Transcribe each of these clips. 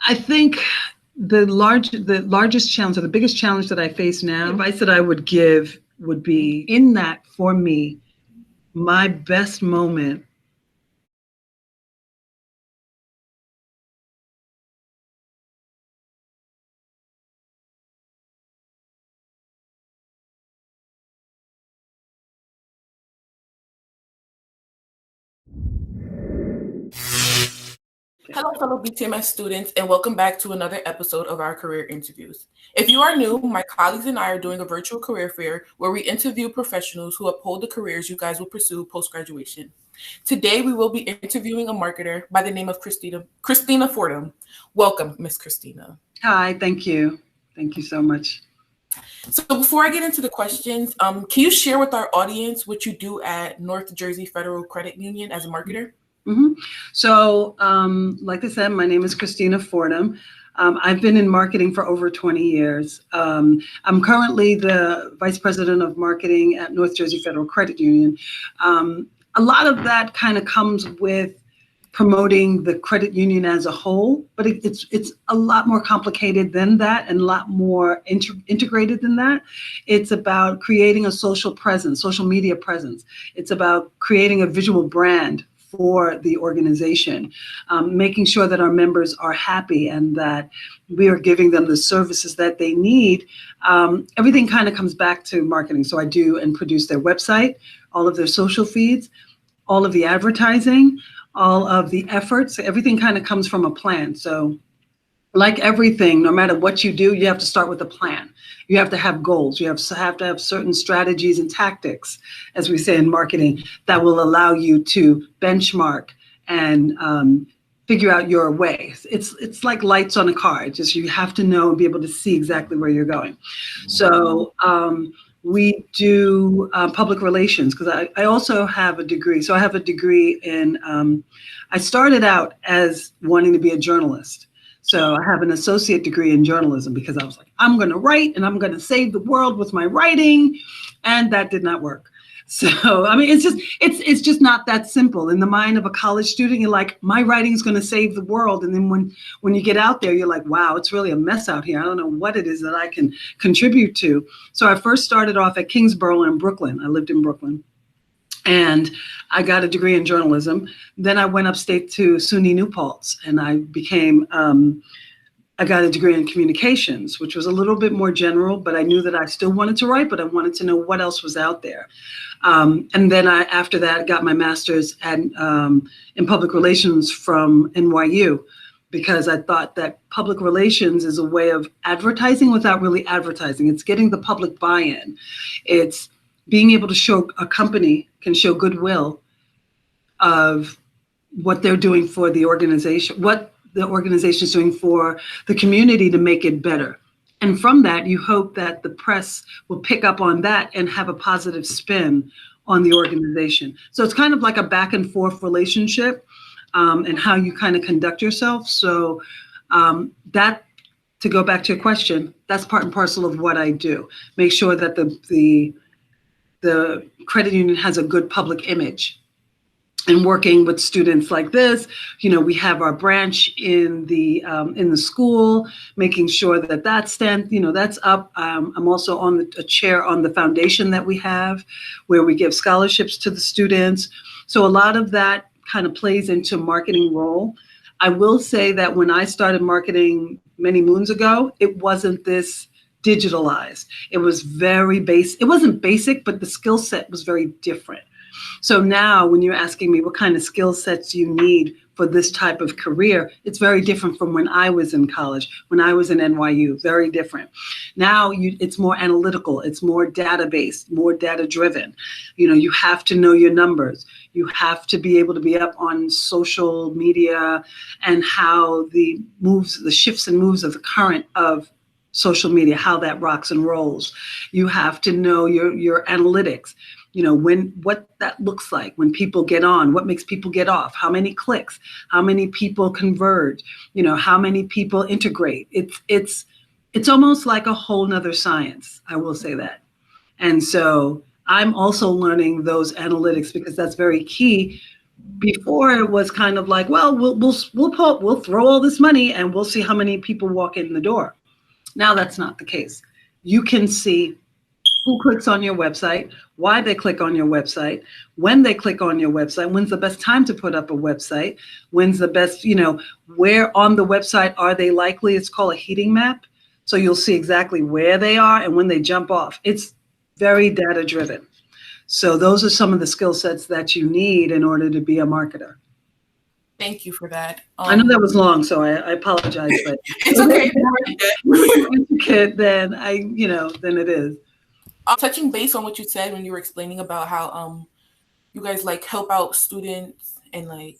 I think the largest challenge or the biggest challenge that I face now, advice that I would give would be in that for me, my best moment Hello, fellow BTMS students, and welcome back to another episode of our career interviews. If you are new, my colleagues and I are doing a virtual career fair where we interview professionals who uphold the careers you guys will pursue post-graduation. Today, we will be interviewing a marketer by the name of Khristina Fordham. Welcome, Miss Khristina. Hi, thank you. Thank you so much. So before I get into the questions, can you share with our audience what you do at North Jersey Federal Credit Union as a marketer? Mm-hmm. So, like I said, my name is Khristina Fordham. I've been in marketing for over 20 years. I'm currently the Vice President of Marketing at North Jersey Federal Credit Union. A lot of that kind of comes with promoting the credit union as a whole, but it's a lot more complicated than that and a lot more integrated than that. It's about creating a social presence, social media presence. It's about creating a visual brand for the organization, making sure that our members are happy and that we are giving them the services that they need. Everything kind of comes back to marketing. So I do and produce their website, all of their social feeds, all of the advertising, all of the efforts. Everything kind of comes from a plan. So like everything, no matter what you do, you have to start with a plan. You have to have goals. You have to have certain strategies and tactics, as we say in marketing, that will allow you to benchmark and figure out your way. It's like lights on a car. It's just you have to know and be able to see exactly where you're going. So we do public relations because I also have a degree. So I have a degree in, I started out as wanting to be a journalist. So I have an associate degree in journalism because I was like, I'm going to write and I'm going to save the world with my writing. And that did not work. So, I mean, it's just not that simple. In the mind of a college student, you're like, my writing is going to save the world. And then when you get out there, you're like, wow, it's really a mess out here. I don't know what it is that I can contribute to. So I first started off at Kingsborough in Brooklyn. I lived in Brooklyn. And I got a degree in journalism. Then I went upstate to SUNY New Paltz and I got a degree in communications, which was a little bit more general, but I knew that I still wanted to write, but I wanted to know what else was out there. And then after that, got my master's in public relations from NYU, because I thought that public relations is a way of advertising without really advertising. It's getting the public buy-in. It's being able to show a company can show goodwill of what they're doing for the organization, what the organization is doing for the community to make it better. And from that, you hope that the press will pick up on that and have a positive spin on the organization. So it's kind of like a back and forth relationship and how you kind of conduct yourself. So that, to go back to your question, that's part and parcel of what I do. Make sure that the credit union has a good public image. And working with students like this, we have our branch in the school, making sure that that's up. I'm also on a chair on the foundation that we have, where we give scholarships to the students. So a lot of that kind of plays into marketing role. I will say that when I started marketing many moons ago, it wasn't this digitalized. It was very basic. It wasn't basic, but the skill set was very different. So now when you're asking me what kind of skill sets you need for this type of career, it's very different from when I was in college, when I was in NYU, very different. Now it's more analytical, it's more database, more data driven. You have to know your numbers. You have to be able to be up on social media and how the shifts and moves of the current of social media, how that rocks and rolls. You have to know your analytics. What that looks like when people get on, what makes people get off, how many clicks, how many people convert, how many people integrate. It's almost like a whole nother science, I will say that. And so I'm also learning those analytics because that's very key Before it was kind of like, well, we'll throw all this money and we'll see how many people walk in the door. Now that's not the case. You can see who clicks on your website, why they click on your website, when they click on your website, when's the best time to put up a website, when's the best, where on the website are they likely? It's called a heating map. So you'll see exactly where they are and when they jump off. It's very data driven. So those are some of the skill sets that you need in order to be a marketer. Thank you for that. I know that was long, so I apologize, but it's okay. More intricate than than it is. Touching base on what you said when you were explaining about how you guys like help out students and like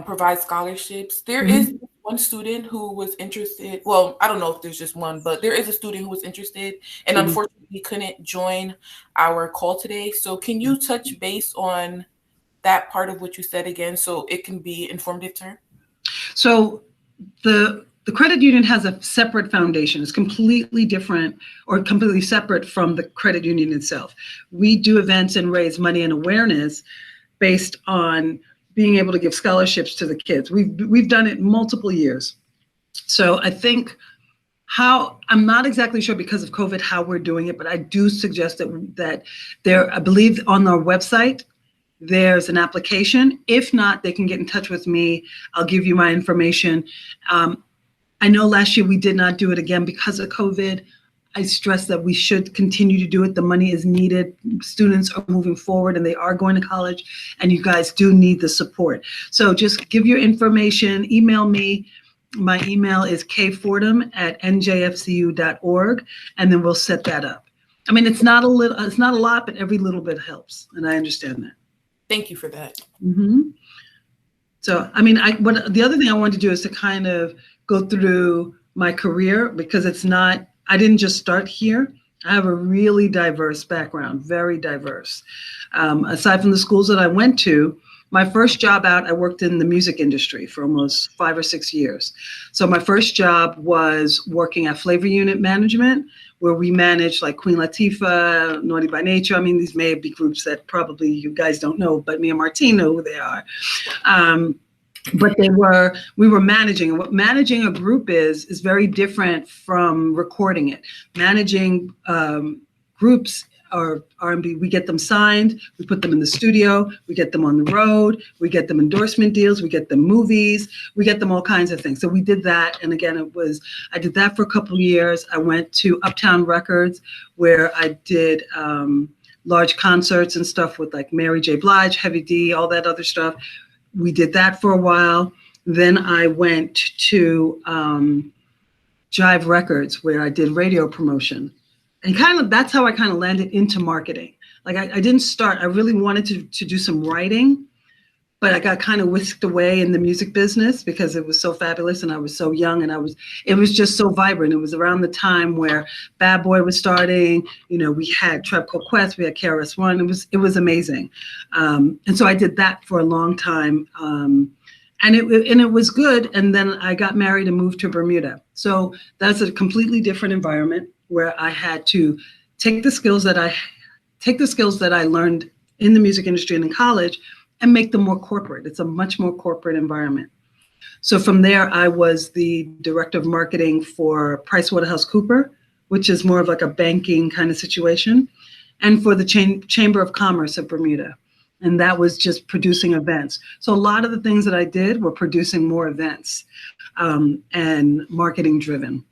provide scholarships. There is one student who was interested. Well, I don't know if there's just one, but there is a student who was interested and unfortunately couldn't join our call today. So can you touch base on that part of what you said again so it can be informative term? So the credit union has a separate foundation. It's completely different or completely separate from the credit union itself. We do events and raise money and awareness based on being able to give scholarships to the kids. We've done it multiple years. So I think I'm not exactly sure because of COVID how we're doing it, but I do suggest that there, I believe on our website, there's an application. If not, they can get in touch with me. I'll give you my information. I know last year we did not do it again because of COVID. I stress that we should continue to do it. The money is needed. Students are moving forward and they are going to college, and you guys do need the support. So just give your information, email me. My email is kfordham@njfcu.org, and then we'll set that up. I mean, it's not a lot, but every little bit helps, and I understand that. Thank you for that. So, I mean, the other thing I wanted to do is to kind of go through my career, because I didn't just start here. I have a really diverse background, very diverse. Aside from the schools that I went to, my first job out, I worked in the music industry for almost 5 or 6 years. So my first job was working at Flavor Unit Management, where we managed like Queen Latifah, Naughty by Nature. I mean, these may be groups that probably you guys don't know, but me and Martine know who they are. But we were managing, and what managing a group is very different from recording it. Managing groups or R&B, we get them signed, we put them in the studio, we get them on the road, we get them endorsement deals, we get them movies, we get them all kinds of things. So we did that, and again, I did that for a couple of years. I went to Uptown Records, where I did large concerts and stuff with like Mary J. Blige, Heavy D, all that other stuff. We did that for a while. Then I went to Jive Records, where I did radio promotion. And that's how I kind of landed into marketing. Like I didn't start, I really wanted to do some writing, but I got kind of whisked away in the music business because it was so fabulous and I was so young, and it was just so vibrant. It was around the time where Bad Boy was starting. We had Tribe Called Quest, we had KRS-One. It was amazing. And so I did that for a long time. And it was good. And then I got married and moved to Bermuda. So that's a completely different environment where I had to take the skills that I learned in the music industry and in college and make them more corporate. It's a much more corporate environment. So from there, I was the director of marketing for PricewaterhouseCoopers, which is more of like a banking kind of situation, and for the Chamber of Commerce of Bermuda. And that was just producing events. So a lot of the things that I did were producing more events and marketing driven.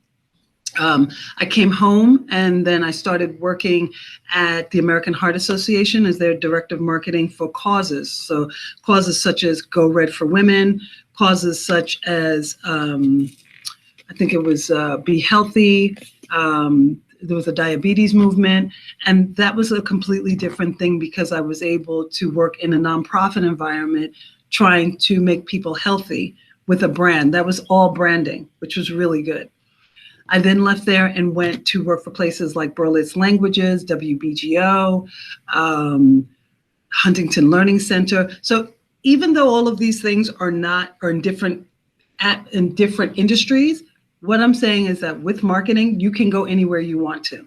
I came home, and then I started working at the American Heart Association as their director of marketing for causes. So causes such as Go Red for Women, causes such as, I think it was Be Healthy. There was a diabetes movement, and that was a completely different thing because I was able to work in a nonprofit environment trying to make people healthy with a brand. That was all branding, which was really good. I then left there and went to work for places like Berlitz Languages, WBGO, Huntington Learning Center. So even though all of these things are in different industries, what I'm saying is that with marketing, you can go anywhere you want to.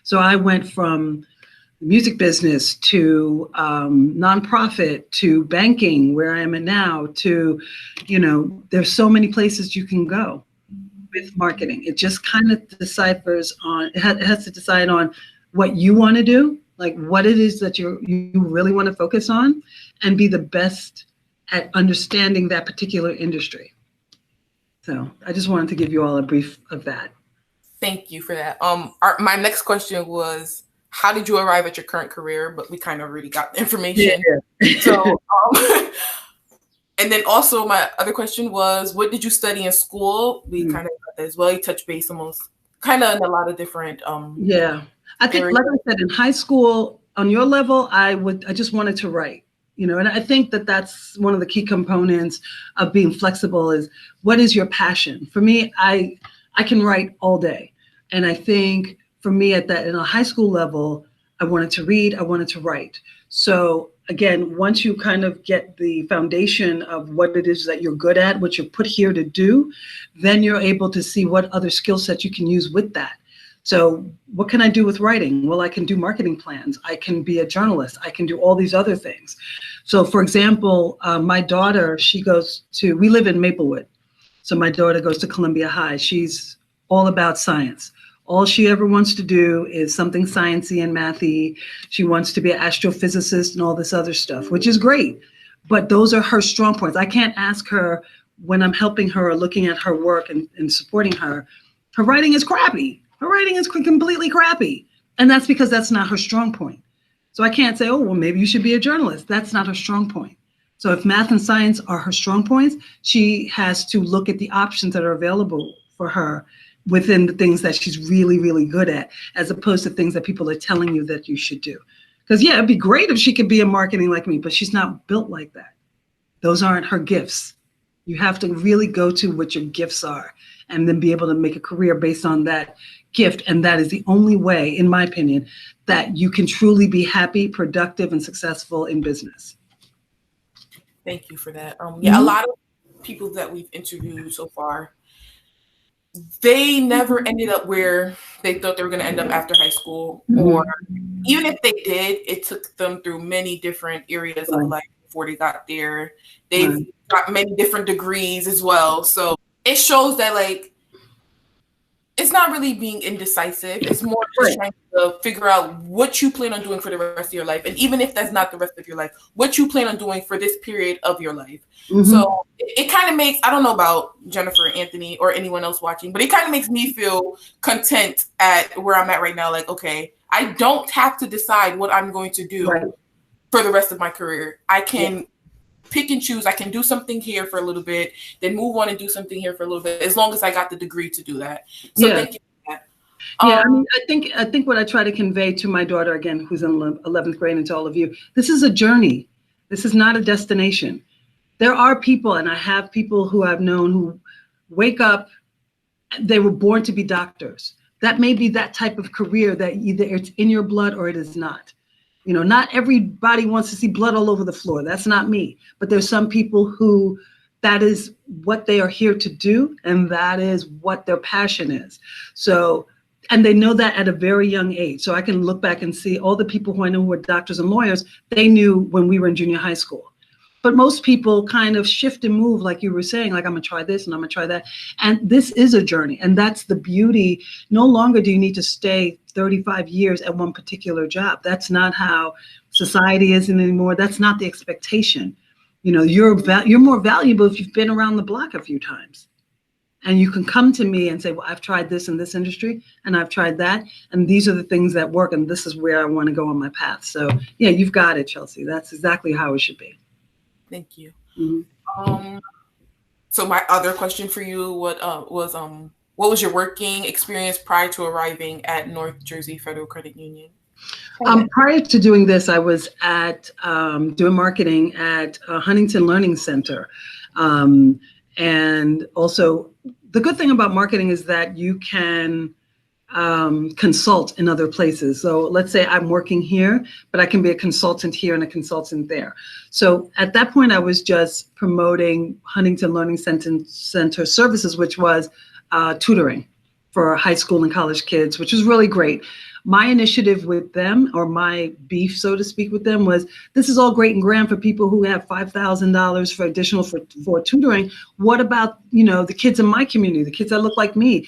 So I went from the music business to nonprofit to banking, where I am at now, to, there's so many places you can go with marketing. It just kind of deciphers on, it has to decide on what you want to do, like what it is that you really want to focus on, and be the best at understanding that particular industry. So I just wanted to give you all a brief of that. Thank you for that. My next question was, how did you arrive at your current career? But we kind of already got the information. Yeah. So, and then also my other question was, what did you study in school? We kind of got that as well. You touched base almost kind of in a lot of different. Yeah, I think, like I said, in high school, on your level, I just wanted to write. And I think that that's one of the key components of being flexible is, what is your passion? For me, I can write all day. And I think for me in a high school level, I wanted to read, I wanted to write. So again, once you kind of get the foundation of what it is that you're good at, what you're put here to do, then you're able to see what other skill sets you can use with that. So what can I do with writing? Well, I can do marketing plans. I can be a journalist. I can do all these other things. So for example, my daughter, we live in Maplewood. So my daughter goes to Columbia High. She's all about science. All she ever wants to do is something sciencey and mathy. She wants to be an astrophysicist and all this other stuff, which is great. But those are her strong points. I can't ask her when I'm helping her or looking at her work and supporting her, her writing is crappy. Her writing is completely crappy. And that's because that's not her strong point. So I can't say, oh, well, maybe you should be a journalist. That's not her strong point. So if math and science are her strong points, she has to look at the options that are available for her within the things that she's really, really good at, as opposed to things that people are telling you that you should do. Because yeah, it'd be great if she could be in marketing like me, but she's not built like that. Those aren't her gifts. You have to really go to what your gifts are and then be able to make a career based on that gift. And that is the only way, in my opinion, that you can truly be happy, productive, and successful in business. Thank you for that. A lot of people that we've interviewed so far, they never ended up where they thought they were going to end up after high school, or even if they did, it took them through many different areas of life before they got there. They've got many different degrees as well. So it shows that it's not really being indecisive. It's more just trying to figure out what you plan on doing for the rest of your life. And even if that's not the rest of your life, what you plan on doing for this period of your life. So it kind of makes, I don't know about Jennifer, Anthony, or anyone else watching, but it kind of makes me feel content at where I'm at right now. Like, okay, I don't have to decide what I'm going to do for the rest of my career. I can pick and choose. I can do something here for a little bit, then move on and do something here for a little bit, as long as I got the degree to do that. So thank you for that. Yeah, I think what I try to convey to my daughter, again, who's in 11th grade, and to all of you, this is a journey. This is not a destination. There are people, and I have people who I've known who wake up, they were born to be doctors. That may be that type of career that either it's in your blood or it is not. Not everybody wants to see blood all over the floor. That's not me. But there's some people who that is what they are here to do, and that is what their passion is. So, and they know that at a very young age. So I can look back and see all the people who I know who were doctors and lawyers, they knew when we were in junior high school. But most people kind of shift and move, like you were saying, like, I'm going to try this and I'm going to try that. And this is a journey. And that's the beauty. No longer do you need to stay 35 years at one particular job. That's not how society is anymore. That's not the expectation. You're more valuable if you've been around the block a few times. And you can come to me and say, well, I've tried this in this industry and I've tried that. And these are the things that work. And this is where I want to go on my path. So yeah, you've got it, Chelsea. That's exactly how it should be. Thank you. So my other question for you what was your working experience prior to arriving at North Jersey Federal Credit Union? Prior to doing this, I was at doing marketing at Huntington Learning Center. And also, the good thing about marketing is that you can consult in other places. So let's say I'm working here, but I can be a consultant here and a consultant there. So at that point, I was just promoting Huntington Learning Center services, which was tutoring for high school and college kids, which was really great. My initiative with them, or my beef, so to speak, with them was, this is all great and grand for people who have $5,000 for additional for tutoring. What about, the kids in my community, the kids that look like me?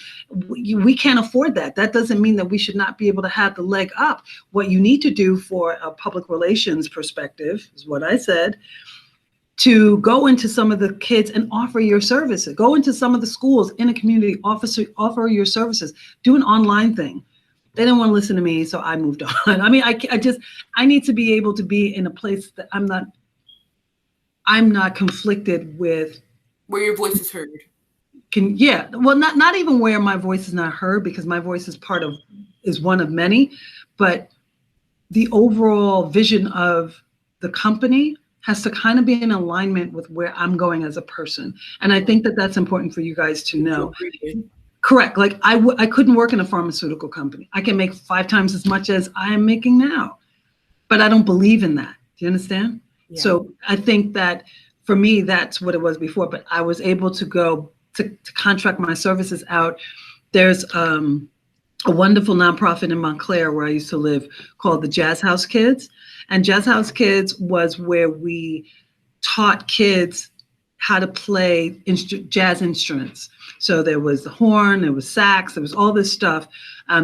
We can't afford that. That doesn't mean that we should not be able to have the leg up. What you need to do for a public relations perspective is what I said, to go into some of the kids and offer your services. Go into some of the schools in a community, offer your services. Do an online thing. They didn't want to listen to me, so I moved on. I mean, I need to be able to be in a place that I'm not conflicted with. Where your voice is heard. Well, not even where my voice is not heard, because my voice is one of many, but the overall vision of the company has to kind of be in alignment with where I'm going as a person. And I think that that's important for you guys to know. Correct. Like I couldn't work in a pharmaceutical company. I can make 5 times as much as I am making now, but I don't believe in that. Do you understand? Yeah. So I think that for me, that's what it was before, but I was able to go to contract my services out. There's a wonderful nonprofit in Montclair where I used to live called the Jazz House Kids. And Jazz House Kids was where we taught kids how to play jazz instruments. So there was the horn, there was sax, there was all this stuff.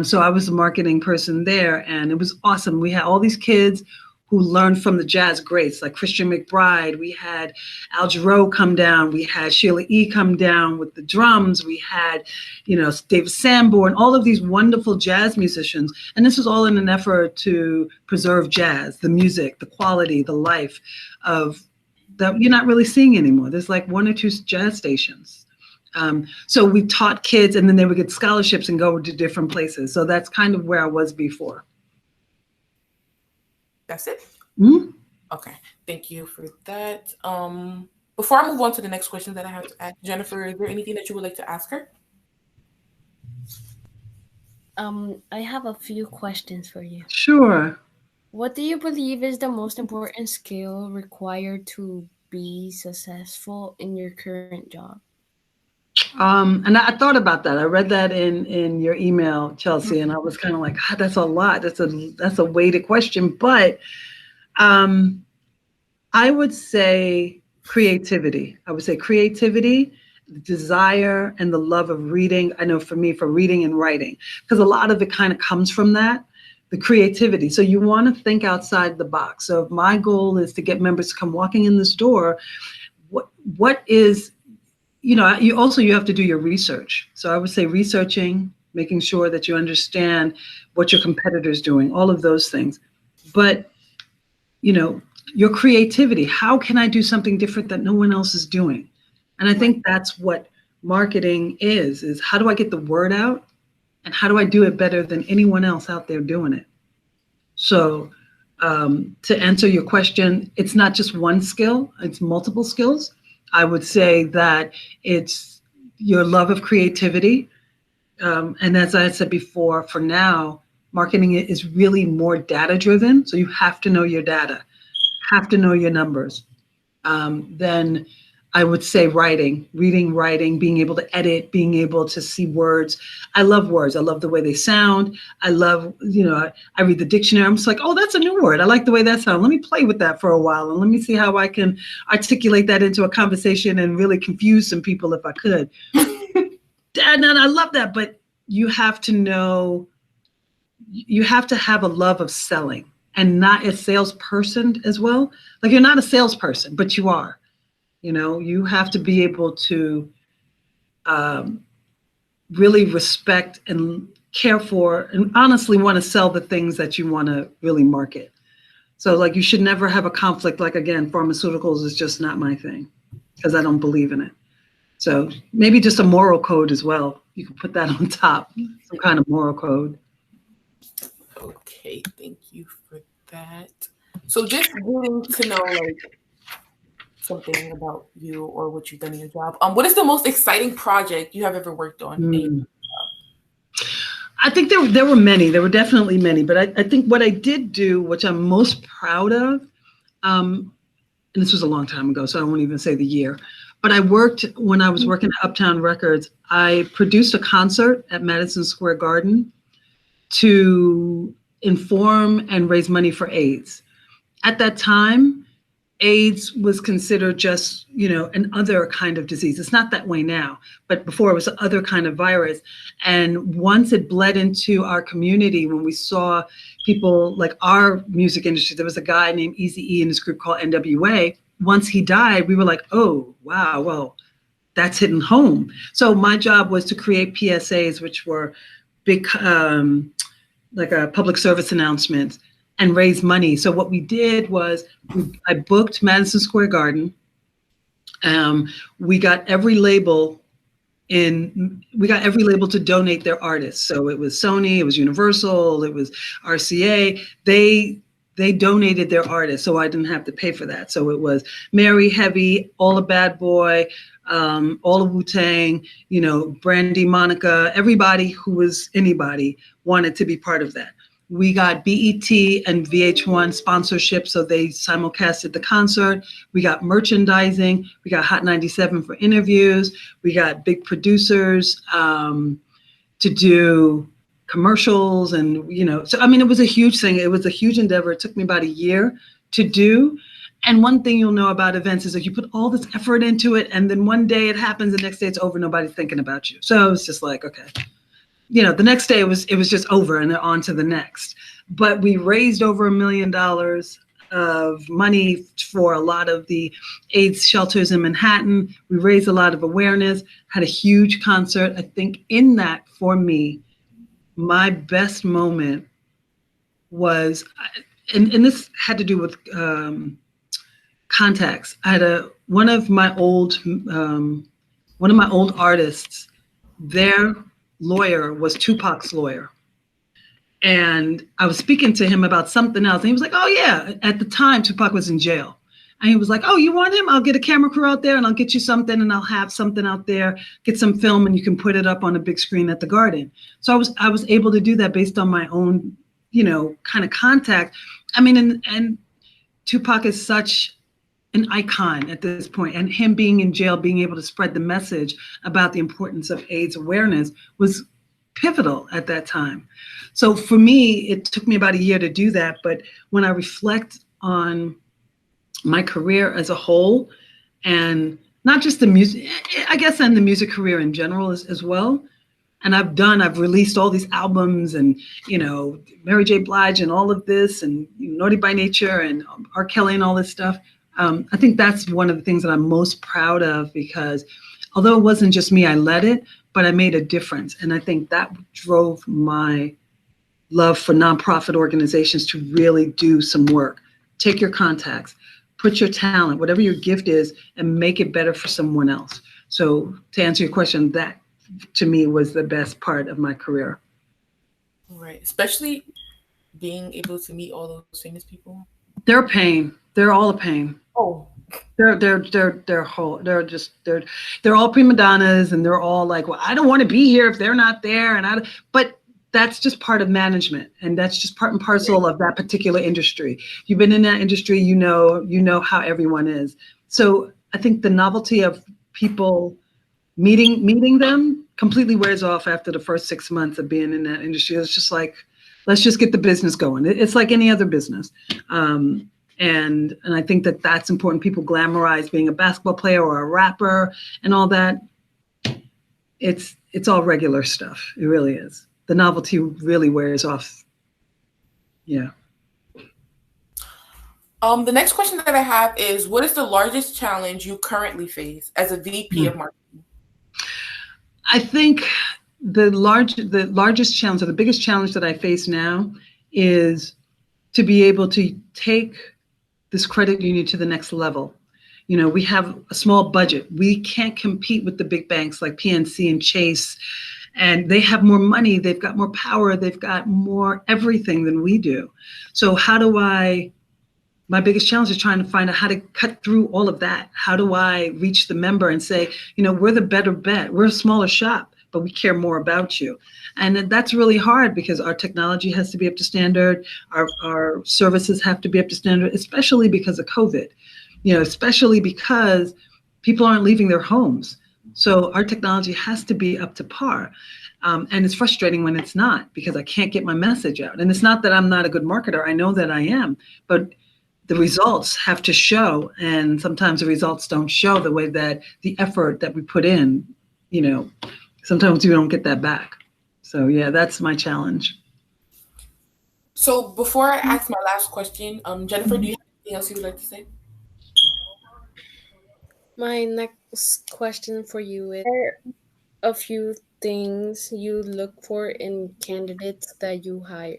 So I was the marketing person there, and it was awesome. We had all these kids who learned from the jazz greats, like Christian McBride. We had Al Jarreau come down. We had Sheila E. come down with the drums. We had, David Sanborn, all of these wonderful jazz musicians. And this was all in an effort to preserve jazz, the music, the quality, the life of that you're not really seeing anymore. There's like 1 or 2 jazz stations. So we taught kids, and then they would get scholarships and go to different places. So that's kind of where I was before. That's it? Mm-hmm. Okay, thank you for that. Before I move on to the next question that I have to ask, Jennifer, is there anything that you would like to ask her? I have a few questions for you. Sure. What do you believe is the most important skill required to be successful in your current job? And I thought about that. I read that in your email, Chelsea, and I was kind of like, that's a lot. That's a weighted question. But I would say creativity. I would say creativity, desire, and the love of reading. I know for me, for reading and writing, because a lot of it kind of comes from that. The creativity. So you want to think outside the box. So if my goal is to get members to come walking in this door, what is, you have to do your research. So I would say researching, making sure that you understand what your competitor's doing, all of those things. But, your creativity, how can I do something different that no one else is doing? And I think that's what marketing is how do I get the word out? And how do I do it better than anyone else out there doing it? So to answer your question, it's not just one skill, it's multiple skills. I would say that it's your love of creativity. And as I said before, for now, marketing is really more data driven. So you have to know your data, have to know your numbers. Then I would say writing, being able to edit, being able to see words. I love words. I love the way they sound. I love, I read the dictionary. I'm just like, oh, that's a new word. I like the way that sounds. Let me play with that for a while. And let me see how I can articulate that into a conversation and really confuse some people if I could. And I love that. But you have to know, you have to have a love of selling and not a salesperson as well. Like you're not a salesperson, but you are. You have to be able to really respect and care for and honestly want to sell the things that you want to really market. So like you should never have a conflict. Like, again, pharmaceuticals is just not my thing because I don't believe in it. So maybe just a moral code as well. You can put that on top, some kind of moral code. Okay, thank you for that. So just getting to know something about you or what you've done in your job. What is the most exciting project you have ever worked on? I think there were many. There were definitely many. But I think what I did do, which I'm most proud of, and this was a long time ago, so I won't even say the year, But when I was working at Uptown Records, I produced a concert at Madison Square Garden to inform and raise money for AIDS. At that time, AIDS was considered just, an other kind of disease. It's not that way now, but before it was an other kind of virus. And once it bled into our community, when we saw people like our music industry, there was a guy named Eazy-E in this group called NWA. Once he died, we were like, oh, wow, well, that's hitting home. So my job was to create PSAs, which were big, like a public service announcement, and raise money. So what we did was I booked Madison Square Garden. We got every label to donate their artists. So it was Sony, it was Universal, it was RCA. They donated their artists, so I didn't have to pay for that. So it was Mary Heavy, All a Bad Boy, all of Wu-Tang, Brandy, Monica, everybody who was anybody wanted to be part of that. We got BET and VH1 sponsorship, so they simulcasted the concert. We got merchandising. We got Hot 97 for interviews. We got big producers to do commercials, and so it was a huge thing. It was a huge endeavor. It took me about a year to do. And one thing you'll know about events is that you put all this effort into it, and then one day it happens, the next day it's over, nobody's thinking about you. So it's just like, okay. The next day it was just over, and they're on to the next. But we raised over $1 million of money for a lot of the AIDS shelters in Manhattan. We raised a lot of awareness, had a huge concert. I think in that, for me, my best moment was, and this had to do with contacts. I had one of my old artists, their lawyer was Tupac's lawyer. And I was speaking to him about something else. And he was like, oh yeah, at the time Tupac was in jail. And he was like, oh, you want him? I'll get a camera crew out there and I'll get you something, and I'll have something out there, get some film, and you can put it up on a big screen at the Garden. So I was able to do that based on my own, kind of contact. And Tupac is such an icon at this point, and him being in jail, being able to spread the message about the importance of AIDS awareness was pivotal at that time. So for me, it took me about a year to do that. But when I reflect on my career as a whole, and not just the music, I guess, and the music career in general as well. And I've released all these albums, and, Mary J. Blige and all of this, and Naughty by Nature and R. Kelly and all this stuff. I think that's one of the things that I'm most proud of, because although it wasn't just me, I led it, but I made a difference. And I think that drove my love for nonprofit organizations to really do some work. Take your contacts, put your talent, whatever your gift is, and make it better for someone else. So to answer your question, that to me was the best part of my career. Right. Especially being able to meet all those famous people. They're a pain. They're all a pain. Oh, they're all prima donnas, and they're all like, well, I don't want to be here if they're not there. But that's just part of management, and that's just part and parcel of that particular industry. You've been in that industry, you know how everyone is. So I think the novelty of people meeting them completely wears off after the first 6 months of being in that industry. It's just like, let's just get the business going. It's like any other business. And I think that that's important. People glamorize being a basketball player or a rapper and all that. It's all regular stuff. It really is. The novelty really wears off. Yeah. The next question that I have is, what is the largest challenge you currently face as a VP of marketing? I think the largest challenge, or the biggest challenge that I face now, is to be able to take this credit union to the next level. We have a small budget. We can't compete with the big banks like PNC and Chase, and they have more money. They've got more power. They've got more everything than we do. So my biggest challenge is trying to find out how to cut through all of that. How do I reach the member and say, we're the better bet. We're a smaller shop, but we care more about you. And that's really hard, because our technology has to be up to standard. Our services have to be up to standard, especially because of COVID, especially because People aren't leaving their homes. So our technology has to be up to par. And it's frustrating when it's not, because I can't get my message out. And it's not that I'm not a good marketer. I know that I am, but the results have to show. And sometimes the results don't show the way that the effort that we put in, sometimes we don't get that back. So yeah, that's my challenge. So before I ask my last question, Jennifer, do you have anything else you would like to say? My next question for you is, are a few things you look for in candidates that you hire?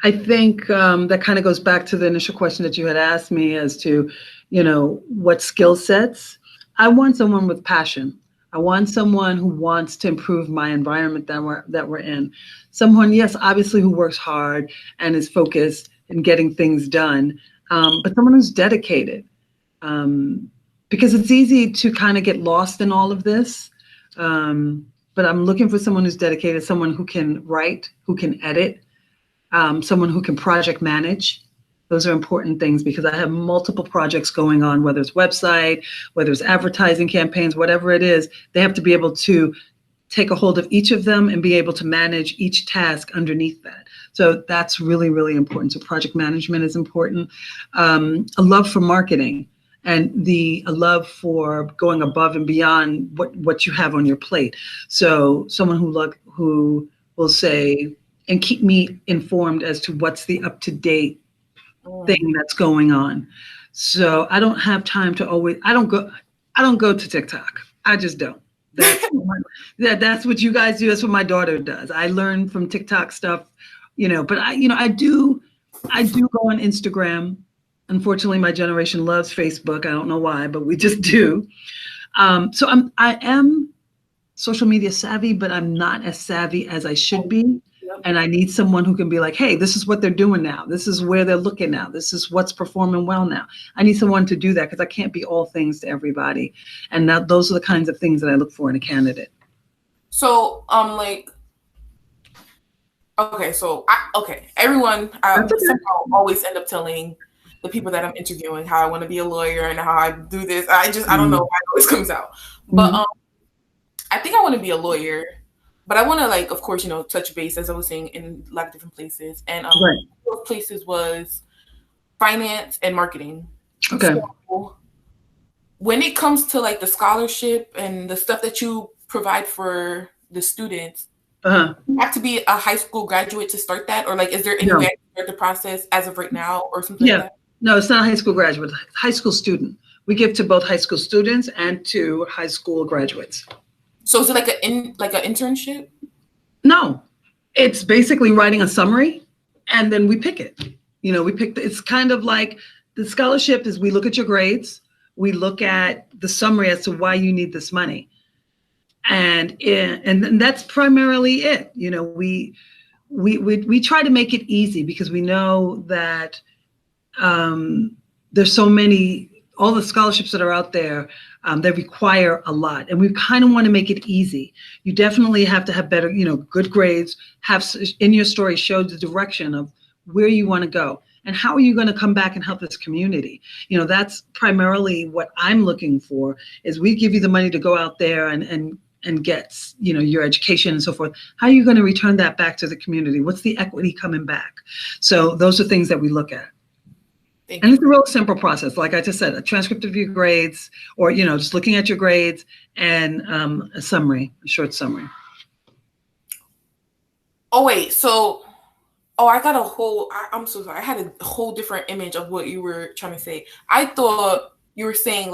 I think that kind of goes back to the initial question that you had asked me as to, what skill sets. I want someone with passion. I want someone who wants to improve my environment that we're in. Someone, yes, obviously who works hard and is focused in getting things done, but someone who's dedicated. Because it's easy to kind of get lost in all of this. But I'm looking for someone who's dedicated, someone who can write, who can edit, someone who can project manage. Those are important things because I have multiple projects going on, whether it's website, whether it's advertising campaigns, whatever it is. They have to be able to take a hold of each of them and be able to manage each task underneath that. So that's really, really important. So project management is important. A love for marketing and a love for going above and beyond what you have on your plate. So someone who will say, and keep me informed as to what's the up-to-date thing that's going on. So I don't have time to I don't go to TikTok. I just don't. That's what you guys do. That's what my daughter does. I learn from TikTok stuff, but I do go on Instagram. Unfortunately, my generation loves Facebook. I don't know why, but we just do. So I am social media savvy, but I'm not as savvy as I should be. And I need someone who can be like, hey, this is what they're doing now. This is where they're looking now. This is what's performing well now. I need someone to do that because I can't be all things to everybody. And now those are the kinds of things that I look for in a candidate. So, everyone, somehow always end up telling the people that I'm interviewing how I want to be a lawyer and how I do this. I don't know why it always comes out. But I think I want to be a lawyer. But I want to, of course, touch base, as I was saying, in a lot of different places. And one of those places was finance and marketing. Okay. So when it comes to, the scholarship and the stuff that you provide for the students, you have to be a high school graduate to start that? Or, is there any way to start the process as of right now or something like that? No, it's not a high school graduate. High school student. We give to both high school students and to high school graduates. So is it like an internship? No, it's basically writing a summary and then we pick it. It's kind of like the scholarship is we look at your grades, we look at the summary as to why you need this money. And that's primarily it. We try to make it easy because we know that there's so many, all the scholarships that are out there, they require a lot, and we kind of want to make it easy. You definitely have to have better, good grades, have in your story show the direction of where you want to go and how are you going to come back and help this community. That's primarily what I'm looking for is we give you the money to go out there and get, your education and so forth. How are you going to return that back to the community? What's the equity coming back? So those are things that we look at. And it's a real simple process. Like I just said, a transcript of your grades or, just looking at your grades and a short summary. Oh, wait. So, I'm so sorry. I had a whole different image of what you were trying to say. I thought you were saying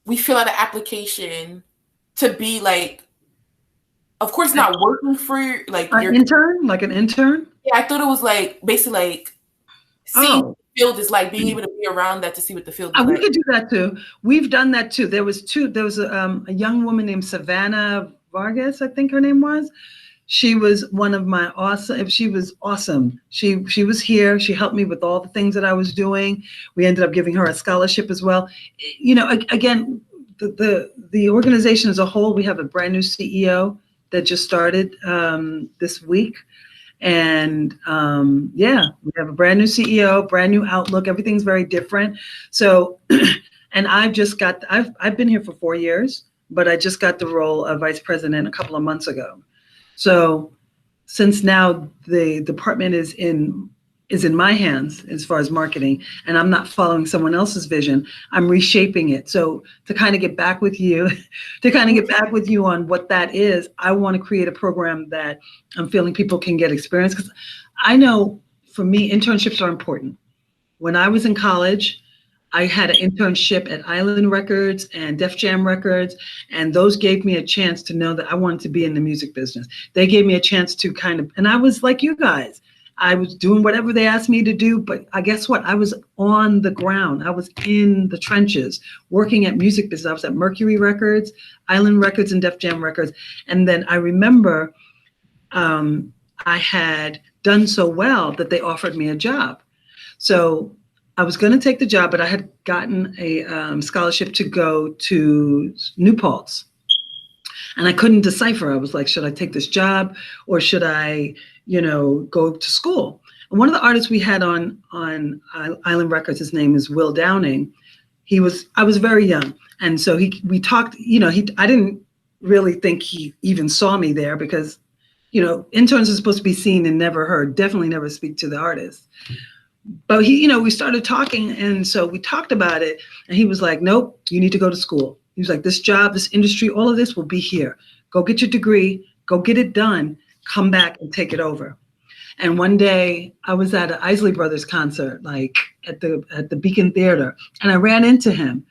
we fill out an application to be of course, not working for an intern, like an intern. Yeah, I thought it was basically seeing what the field is like, being able to be around that to see what the field is like. We could do that too. We've done that too. There was a young woman named Savannah Vargas, I think her name was. She was one of my awesome. She was awesome. She was here. She helped me with all the things that I was doing. We ended up giving her a scholarship as well. Again, the organization as a whole, we have a brand new CEO that just started this week. And we have a brand new CEO, brand new outlook. Everything's very different. So, And I've been here for 4 years, but I just got the role of vice president a couple of months ago. So since now the department is in my hands as far as marketing, and I'm not following someone else's vision, I'm reshaping it. So to kind of get back with you, on what that is, I want to create a program that I'm feeling people can get experience, because I know for me, internships are important. When I was in college, I had an internship at Island Records and Def Jam Records, and those gave me a chance to know that I wanted to be in the music business. They gave me a chance to and I was like you guys. I was doing whatever they asked me to do, but I guess what? I was on the ground. I was in the trenches working at music business. I was at Mercury Records, Island Records, and Def Jam Records. And then I remember I had done so well that they offered me a job. So I was going to take the job, but I had gotten a scholarship to go to New Paltz. And I couldn't decipher. I was like, should I take this job or should I, go to school? And one of the artists we had on Island Records, his name is Will Downing. I was very young. And so we talked, I didn't really think he even saw me there because, interns are supposed to be seen and never heard, definitely never speak to the artist. But we started talking, and so we talked about it, and he was like, nope, you need to go to school. He was like, this job, this industry, all of this will be here. Go get your degree, go get it done, come back and take it over. And one day I was at an Isley Brothers concert, like at the Beacon Theater, and I ran into him.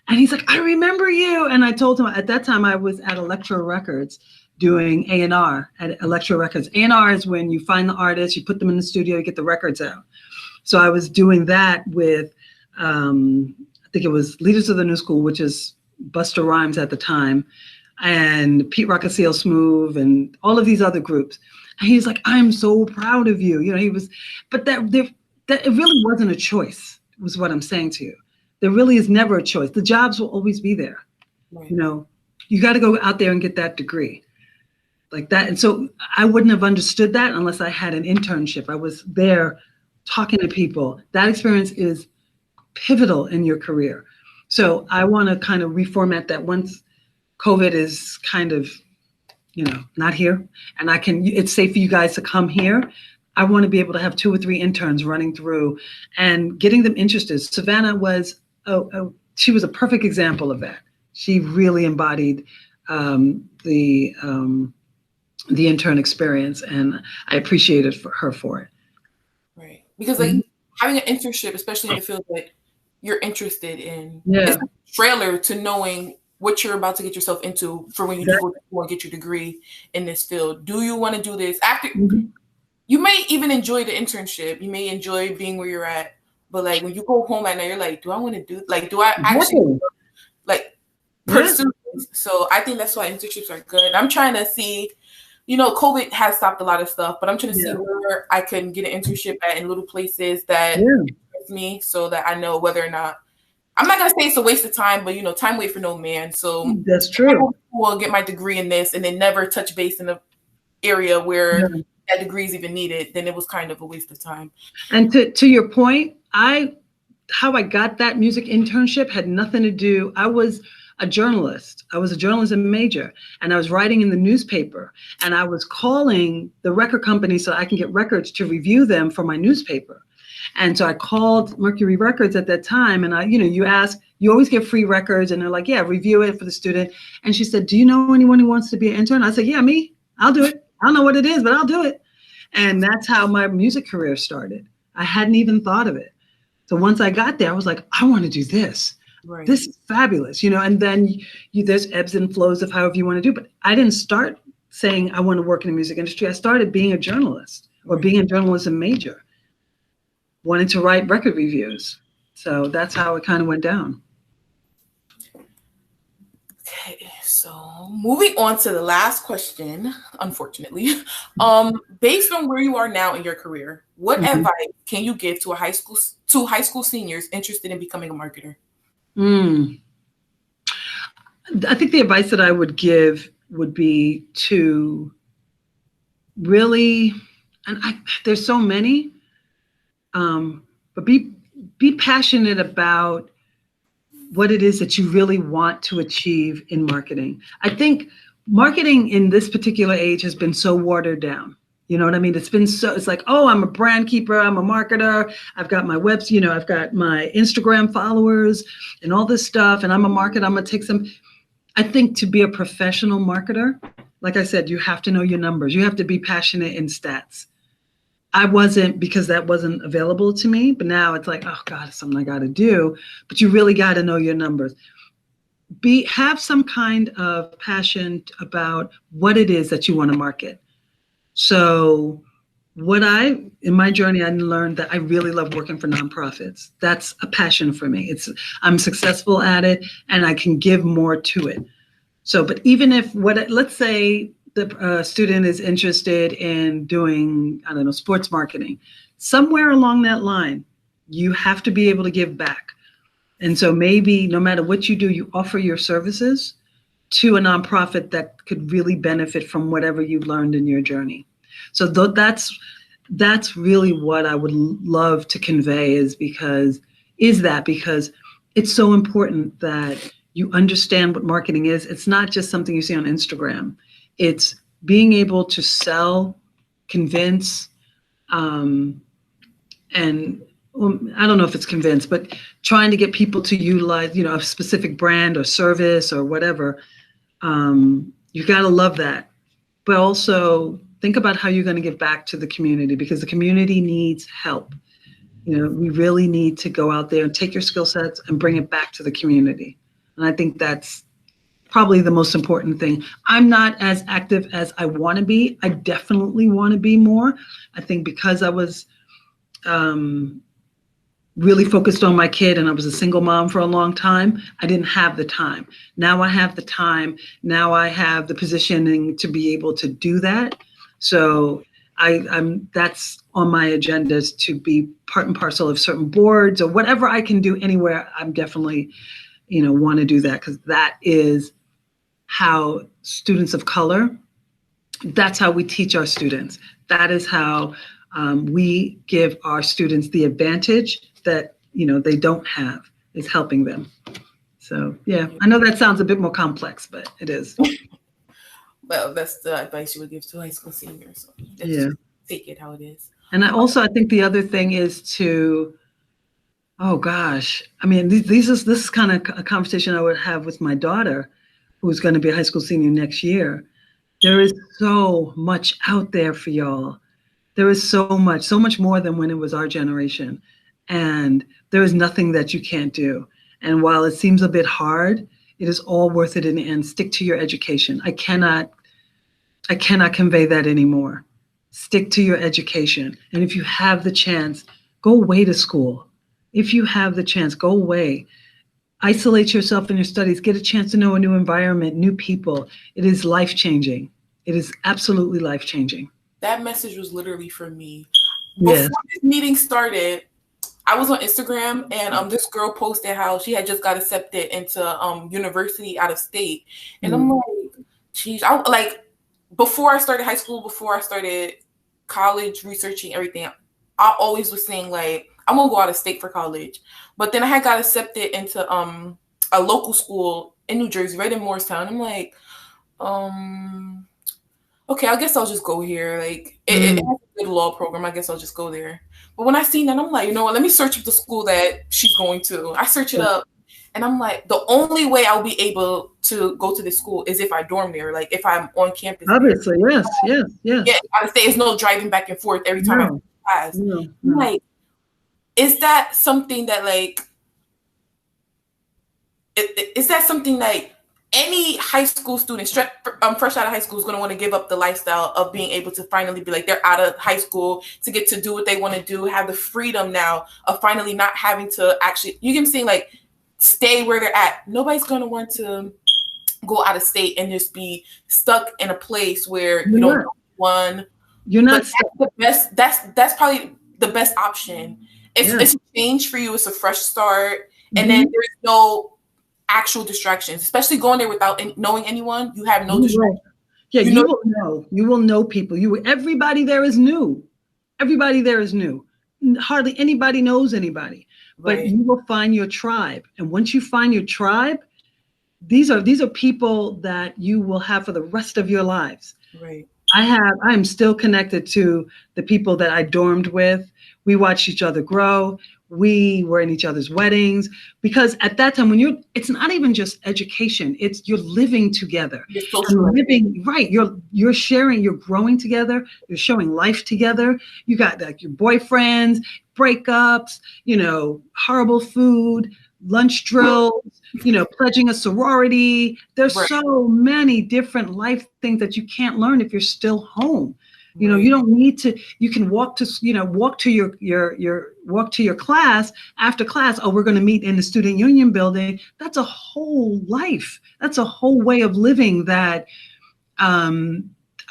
And he's like, I remember you. And I told him at that time I was at Elektra Records doing A&R at Elektra Records. A&R is when you find the artists, you put them in the studio, you get the records out. So I was doing that with, I think it was Leaders of the New School, which is Busta Rhymes at the time, and Pete Rockasile Smooth, and all of these other groups. And he's like, I'm so proud of you. But that it really wasn't a choice, was what I'm saying to you. There really is never a choice. The jobs will always be there. Right. You got to go out there and get that degree like that. And so I wouldn't have understood that unless I had an internship. I was there talking to people. That experience is pivotal in your career. So I want to kind of reformat that once COVID is kind of, not here, and it's safe for you guys to come here. I want to be able to have 2 or 3 interns running through and getting them interested. Savannah was, she was a perfect example of that. She really embodied the intern experience, and I appreciated her for it. Right. Because having an internship, especially in the field that you're interested in, is a trailer to knowing what you're about to get yourself into for when you do go to school and get your degree in this field. Do you want to do this? After you may even enjoy the internship, you may enjoy being where you're at, but like when you go home at night, you're like, do I want to do, like, do I actually pursue this? So I think that's why internships are good. I'm trying to see, COVID has stopped a lot of stuff, but I'm trying to see where I can get an internship at in little places that interest me, so that I know whether or not, I'm not going to say it's a waste of time, but time waits for no man. So that's true. I'll get my degree in this and then never touch base in the area where that degree is even needed, then it was kind of a waste of time. And to your point, how I got that music internship had nothing to do. I was a journalist. I was a journalism major, and I was writing in the newspaper, and I was calling the record company so I can get records to review them for my newspaper. And so I called Mercury Records at that time, and you always get free records, and they're like, yeah, review it for the student. And she said, do you know anyone who wants to be an intern? I said, yeah, me, I'll do it. I don't know what it is, but I'll do it. And that's how my music career started. I hadn't even thought of it. So once I got there, I was like, I want to do this. Right. This is fabulous, and then there's ebbs and flows of however you want to do. But I didn't start saying I want to work in the music industry. I started being a journalist or being a journalism major, wanting to write record reviews. So that's how it kind of went down. Okay, so moving on to the last question, unfortunately. Based on where you are now in your career, what advice can you give to high school seniors interested in becoming a marketer? I think the advice that I would give would be to really, there's so many, but be passionate about what it is that you really want to achieve in marketing. I think marketing in this particular age has been so watered down. You know what I mean? It's like, oh, I'm a brand keeper, I'm a marketer, I've got my webs, I've got my Instagram followers and all this stuff, and I'm a marketer, I'm gonna take some. I think to be a professional marketer, like I said, you have to know your numbers. You have to be passionate in stats. I wasn't, because that wasn't available to me, but now it's like, oh God, it's something I got to do. But you really got to know your numbers. Have some kind of passion about what it is that you want to market. So in my journey, I learned that I really love working for nonprofits. That's a passion for me. I'm successful at it and I can give more to it. So, but even if let's say the student is interested in doing, I don't know, sports marketing, somewhere along that line, you have to be able to give back. And so maybe no matter what you do, you offer your services to a nonprofit that could really benefit from whatever you've learned in your journey. So that's really what I would love to convey because it's so important that you understand what marketing is. It's not just something you see on Instagram. It's being able to sell, convince, and I don't know if it's convince, but trying to get people to utilize, a specific brand or service or whatever. You got to love that. But also think about how you're going to give back to the community, because the community needs help. We really need to go out there and take your skill sets and bring it back to the community. And I think that's probably the most important thing. I'm not as active as I want to be. I definitely want to be more. I think because I was really focused on my kid and I was a single mom for a long time, I didn't have the time. Now I have the time. Now I have the positioning to be able to do that. So that's on my agenda, is to be part and parcel of certain boards or whatever I can do anywhere. I'm definitely, want to do that, because that is how students of color, that's how we teach our students. That is how we give our students the advantage that, they don't have, is helping them. So, yeah, I know that sounds a bit more complex, but it is. Well, that's the advice you would give to high school seniors. So just take it how it is. And I think the other thing is to, oh gosh, I mean, this is kind of a conversation I would have with my daughter, who's going to be a high school senior next year. There is so much out there for y'all. There is so much more than when it was our generation. And there is nothing that you can't do. And while it seems a bit hard, it is all worth it in the end. Stick to your education. I cannot convey that anymore. Stick to your education. And if you have the chance, go away to school. If you have the chance, go away. Isolate yourself in your studies. Get a chance to know a new environment, new people. It is life-changing. It is absolutely life-changing. That message was literally for me. Yes. Before this meeting started, I was on Instagram, and this girl posted how she had just got accepted into university out of state. And I'm like, geez, before I started high school, before I started college, researching everything, I always was saying, like, I'm gonna go out of state for college. But then I had got accepted into a local school in New Jersey, right in Morristown. I'm like, okay, I guess I'll just go here. Like, it has a good law program. I guess I'll just go there. But when I seen that, I'm like, you know what? Let me search up the school that she's going to. I search it up, and I'm like, the only way I'll be able to go to this school is if I dorm there. Like, if I'm on campus. Obviously, yes. Yeah, I would say it's no driving back and forth every time I go to class. No. Like, is that something that, like, is that something like any high school student fresh out of high school is going to want to give up the lifestyle of being able to finally be like, they're out of high school to get to do what they want to do, have the freedom now of finally not having to actually, you can see, like, stay where they're at. Nobody's going to want to go out of state and just be stuck in a place where you don't know one. You're not the best. That's probably the best option. It's a change for you. It's a fresh start. And then there's no actual distractions, especially going there without knowing anyone. You have no distractions. Yeah, you will know. You will know people. Everybody there is new. Everybody there is new. hardly anybody knows anybody, but Right. you will find your tribe. And once you find your tribe, these are people that you will have for the rest of your lives. Right. I am still connected to the people that I dormed with. We watched each other grow. We were in each other's weddings, because at that time it's not even just education, it's you're living together. You're social. And living, right. You're sharing, you're growing together, you're showing life together. You got like your boyfriends, breakups, horrible food, lunch drills, pledging a sorority. There's Right. so many different life things that you can't learn if you're still home. Right. You don't need to, you can walk to your class after class. Oh, we're going to meet in the student union building. That's a whole life. That's a whole way of living that I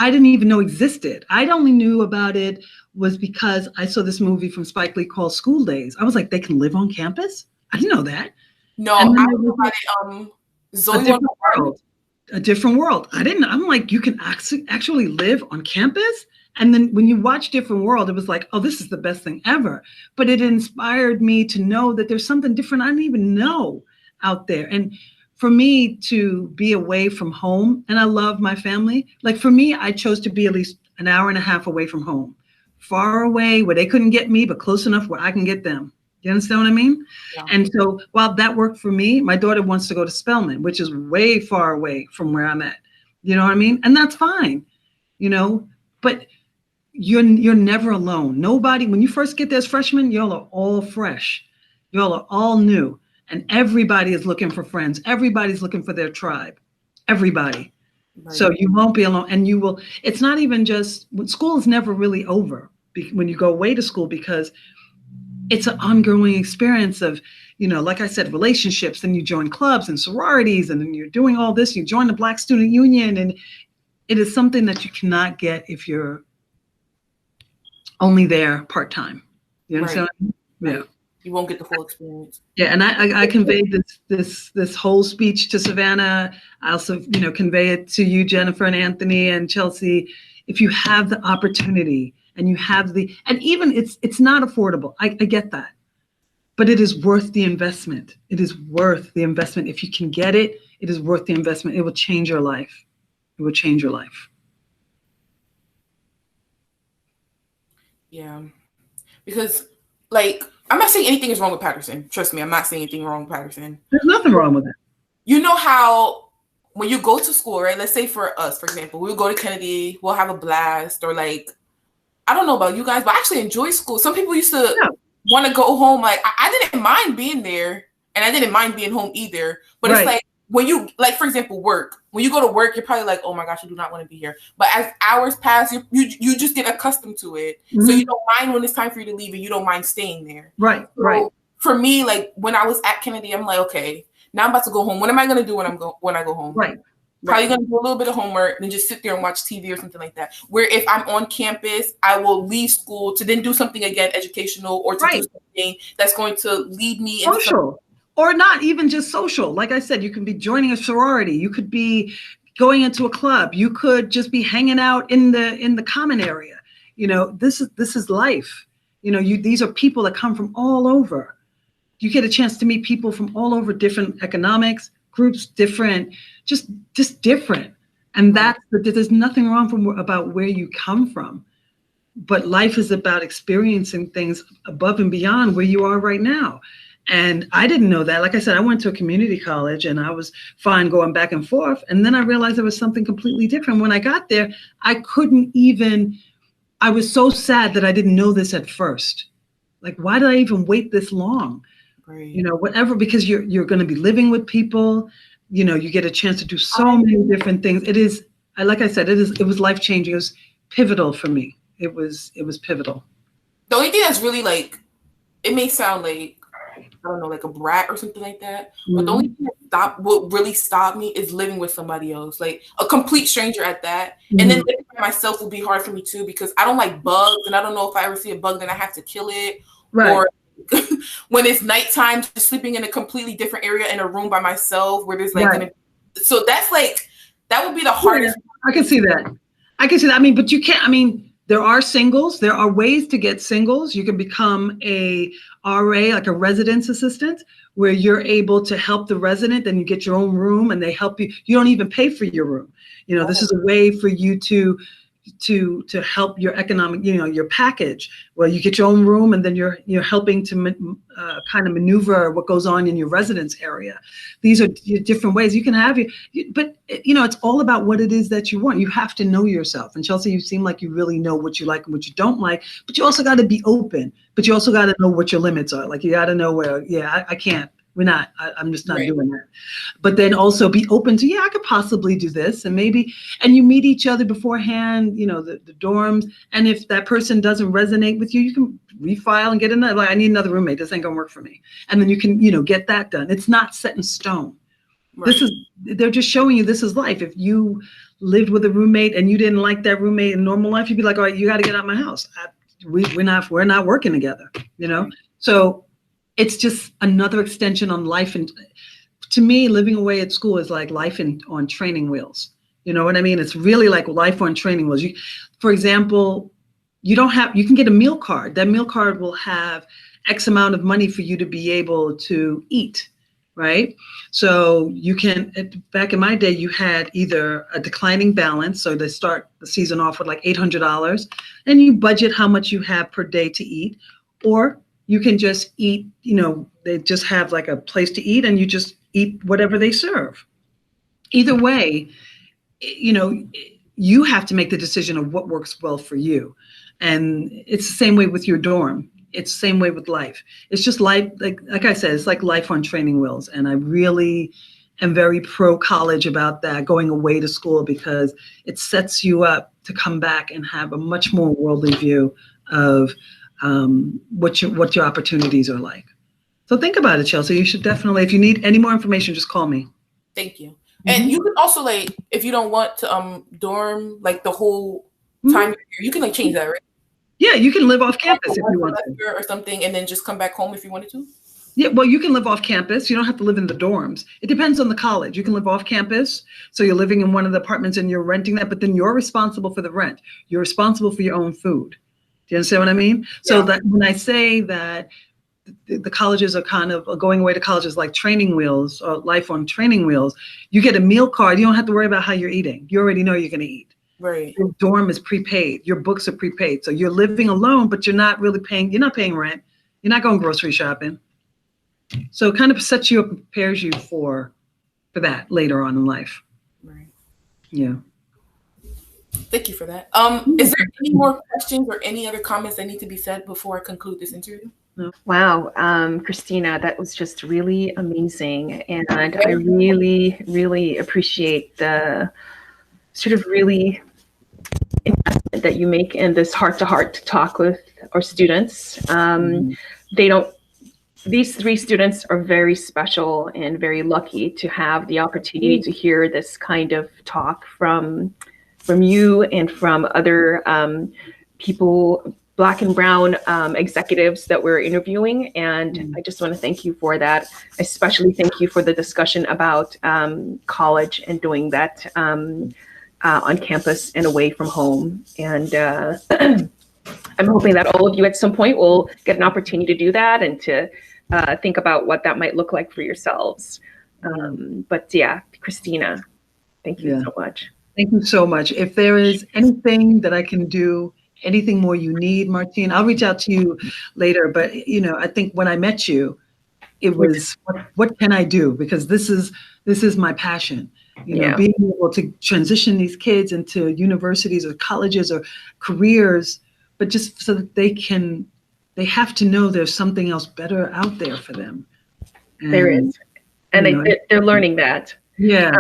didn't even know existed. I only knew about it was because I saw this movie from Spike Lee called School Days. I was like, they can live on campus? I didn't know that. No, I don't know about it. Zoe A different world. I'm like, you can actually live on campus? And then when you watch Different World, it was like, oh, this is the best thing ever. But it inspired me to know that there's something different I didn't even know out there. And for me to be away from home, and I love my family, like for me, I chose to be at least an hour and a half away from home, far away where they couldn't get me, but close enough where I can get them. You understand what I mean? Yeah. And so while that worked for me, my daughter wants to go to Spelman, which is way far away from where I'm at. You know what I mean? And that's fine, but you're never alone. Nobody, when you first get there as freshmen, y'all are all fresh. Y'all are all new. And everybody is looking for friends. Everybody's looking for their tribe. Everybody. Right. So you won't be alone. And it's not even just, school is never really over when you go away to school, because it's an ongoing experience of, like I said, relationships. Then you join clubs and sororities, and then you're doing all this. You join the Black Student Union, and it is something that you cannot get if you're only there part-time. You understand? Right. Yeah. You won't get the full experience. Yeah, and I conveyed this whole speech to Savannah. I also, convey it to you, Jennifer and Anthony and Chelsea. If you have the opportunity and you have and even it's not affordable. I get that, but it is worth the investment. It is worth the investment. If you can get it, it is worth the investment. It will change your life. It will change your life. Yeah, because I'm not saying anything is wrong with Patterson. Trust me, I'm not saying anything wrong with Patterson. There's nothing wrong with it. You know how when you go to school, right? Let's say for us, for example, we'll go to Kennedy, we'll have a blast, or I don't know about you guys, but I actually enjoy school. Some people used to want to go home. I didn't mind being there, and I didn't mind being home either. But It's like when you, for example, work. When you go to work, you're probably like, oh my gosh, I do not want to be here. But as hours pass, you just get accustomed to it. Mm-hmm. So you don't mind when it's time for you to leave, and you don't mind staying there. Right, so right. For me, when I was at Kennedy, I'm like, okay, now I'm about to go home. What am I going to do when I go home? Right. Probably going to do a little bit of homework and just sit there and watch TV or something like that. Where if I'm on campus, I will leave school to then do something again educational, or to do something that's going to lead me into social. Or not even just social. Like I said, you can be joining a sorority. You could be going into a club. You could just be hanging out in the common area. This is life. These are people that come from all over. You get a chance to meet people from all over, different economics groups, different, just different. And there's nothing wrong about where you come from. But life is about experiencing things above and beyond where you are right now. And I didn't know that. Like I said, I went to a community college and I was fine going back and forth. And then I realized there was something completely different. When I got there, I was so sad that I didn't know this at first. Like, why did I even wait this long? Right. Whatever, because you're going to be living with people, you get a chance to do so many different things. It is, like I said, it was life-changing. It was pivotal for me. It was pivotal. The only thing that's really it may sound like, I don't know, like a brat or something like that. Mm-hmm. But the only thing what really stopped me is living with somebody else, like a complete stranger at that. Mm-hmm. And then living by myself will be hard for me too, because I don't like bugs, and I don't know if I ever see a bug, then I have to kill it. Right. Or when it's nighttime, just sleeping in a completely different area in a room by myself where there's so that's that would be the hardest. Yeah, I can see that. I mean, but you can't, There are singles. There are ways to get singles. You can become a RA, like a residence assistant, where you're able to help the resident and you get your own room and they help you. You don't even pay for your room. This is a way for you to help your economic, your package. Well, you get your own room and then you're helping to kind of maneuver what goes on in your residence area. These are different ways you can have but it's all about what it is that you want. You have to know yourself. And Chelsea, you seem like you really know what you like and what you don't like, but you also got to be open, but you also got to know what your limits are. Like you got to know where, I can't. I'm just not doing that. But then also be open to, I could possibly do this. And you meet each other beforehand, the dorms. And if that person doesn't resonate with you, you can refile and get another, like, I need another roommate. This ain't gonna work for me. And then you can, get that done. It's not set in stone. Right. They're just showing you this is life. If you lived with a roommate and you didn't like that roommate in normal life, you'd be like, all right, you got to get out of my house. We're not working together, So it's just another extension on life. And to me, living away at school is like life on training wheels. You know what I mean? It's really like life on training wheels. For example, you can get a meal card. That meal card will have X amount of money for you to be able to eat, right? So you can, back in my day, you had either a declining balance. So they start the season off with like $800 and you budget how much you have per day to eat, or you can just eat, they just have like a place to eat and you just eat whatever they serve. Either way, you have to make the decision of what works well for you. And it's the same way with your dorm. It's the same way with life. It's just life, like I said, it's like life on training wheels. And I really am very pro college about that, going away to school, because it sets you up to come back and have a much more worldly view of what your opportunities are like. So think about it, Chelsea. You should definitely, if you need any more information, just call me. Thank you. And you can also, like, if you don't want to dorm like the whole time, you can like change that, right? Yeah, you can live off campus if you want to, or something, and then just come back home if you wanted to. Yeah, well, you can live off campus. You don't have to live in the dorms. It depends on the college. You can live off campus, so you're living in one of the apartments and you're renting that, but then you're responsible for the rent. You're responsible for your own food. Do you understand what I mean? Yeah. So that when I say that the colleges are kind of going away to colleges like training wheels or life on training wheels, you get a meal card. You don't have to worry about how you're eating. You already know you're going to eat. Right. Your dorm is prepaid. Your books are prepaid. So you're living alone, but you're not really paying. You're not paying rent. You're not going grocery shopping. So it kind of sets you up and prepares you for that later on in life. Right. Yeah. Thank you for that. Is there any more questions or any other comments that need to be said before I conclude this interview? No. Wow, Khristina, that was just really amazing. And I really, really appreciate the sort of really investment that you make in this heart-to-heart talk with our students. These three students are very special and very lucky to have the opportunity to hear this kind of talk from you and from other people, Black and Brown executives that we're interviewing. And I just want to thank you for that. Especially thank you for the discussion about college and doing that on campus and away from home. And I'm hoping that all of you at some point will get an opportunity to do that and to think about what that might look like for yourselves. But yeah, Khristina, thank you so much. Thank you so much. If there is anything that I can do, anything more you need, Martine, I'll reach out to you later. But, I think when I met you, it was, what can I do? Because this is my passion, being able to transition these kids into universities or colleges or careers, but just so that they have to know there's something else better out there for them. And, there is. And they're learning that. Yeah.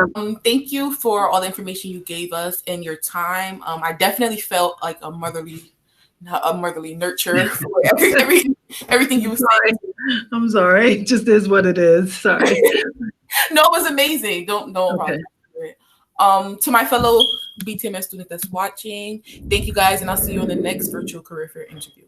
Thank you for all the information you gave us and your time. I definitely felt like a motherly nurture for everything you were saying. I'm sorry. It just is what it is. Sorry. No, it was amazing. Don't apologize for it. To my fellow BTMS students that's watching, thank you guys, and I'll see you on the next virtual career fair interview.